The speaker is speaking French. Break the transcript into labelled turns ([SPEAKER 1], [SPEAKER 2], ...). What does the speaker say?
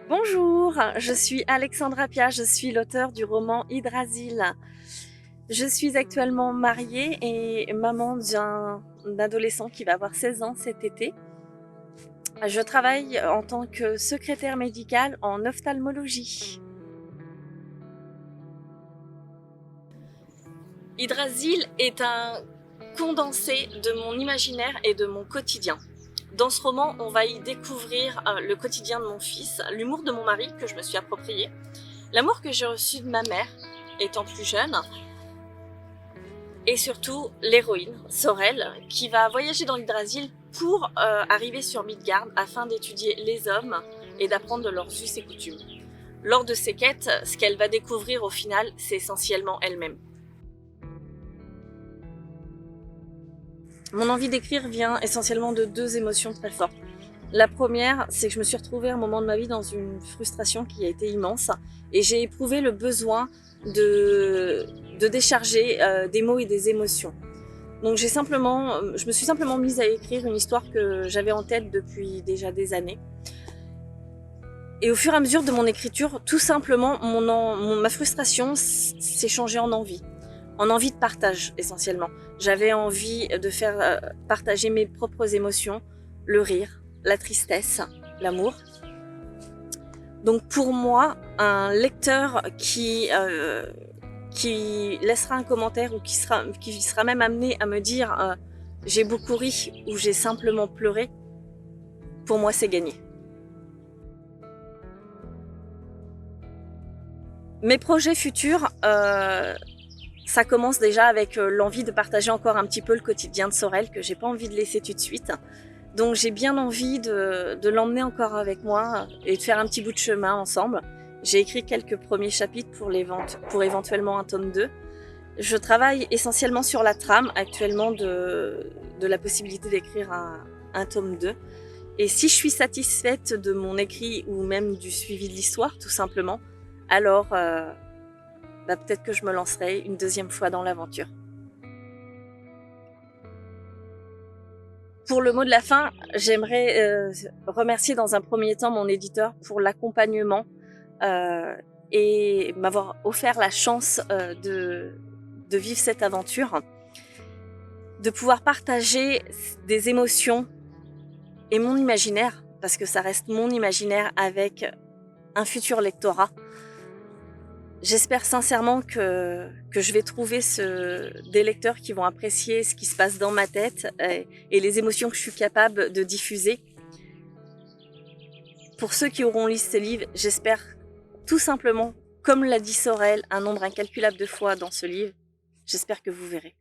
[SPEAKER 1] Bonjour, je suis Alexandra Pia, je suis l'auteure du roman Hydrasil. Je suis actuellement mariée et maman d'un adolescent qui va avoir 16 ans cet été. Je travaille en tant que secrétaire médicale en ophtalmologie. Hydrasil est un condensé de mon imaginaire et de mon quotidien. Dans ce roman, on va y découvrir le quotidien de mon fils, l'humour de mon mari que je me suis approprié, l'amour que j'ai reçu de ma mère étant plus jeune, et surtout l'héroïne, Sorel, qui va voyager dans l'Hydrasil pour arriver sur Midgard afin d'étudier les hommes et d'apprendre de leurs us et coutumes. Lors de ces quêtes, ce qu'elle va découvrir au final, c'est essentiellement elle-même. Mon envie d'écrire vient essentiellement de deux émotions très fortes. La première, c'est que je me suis retrouvée à un moment de ma vie dans une frustration qui a été immense et j'ai éprouvé le besoin de décharger des mots et des émotions. Donc je me suis simplement mise à écrire une histoire que j'avais en tête depuis déjà des années. Et au fur et à mesure de mon écriture, tout simplement, ma frustration s'est changée en envie de partage essentiellement. J'avais envie de faire partager mes propres émotions, le rire, la tristesse, l'amour. Donc pour moi, un lecteur qui laissera un commentaire ou qui sera même amené à me dire j'ai beaucoup ri ou j'ai simplement pleuré, pour moi c'est gagné. Mes projets futurs, ça commence déjà avec l'envie de partager encore un petit peu le quotidien de Sorel que j'ai pas envie de laisser tout de suite. Donc j'ai bien envie de l'emmener encore avec moi et de faire un petit bout de chemin ensemble. J'ai écrit quelques premiers chapitres pour éventuellement un tome 2. Je travaille essentiellement sur la trame actuellement de la possibilité d'écrire un tome 2. Et si je suis satisfaite de mon écrit ou même du suivi de l'histoire tout simplement, alors peut-être que je me lancerai une deuxième fois dans l'aventure. Pour le mot de la fin, j'aimerais remercier dans un premier temps mon éditeur pour l'accompagnement et m'avoir offert la chance de vivre cette aventure, de pouvoir partager des émotions et mon imaginaire, parce que ça reste mon imaginaire avec un futur lectorat. J'espère sincèrement que je vais trouver des lecteurs qui vont apprécier ce qui se passe dans ma tête et les émotions que je suis capable de diffuser. Pour ceux qui auront lu ce livre, j'espère tout simplement, comme l'a dit Sorel un nombre incalculable de fois dans ce livre, j'espère que vous verrez.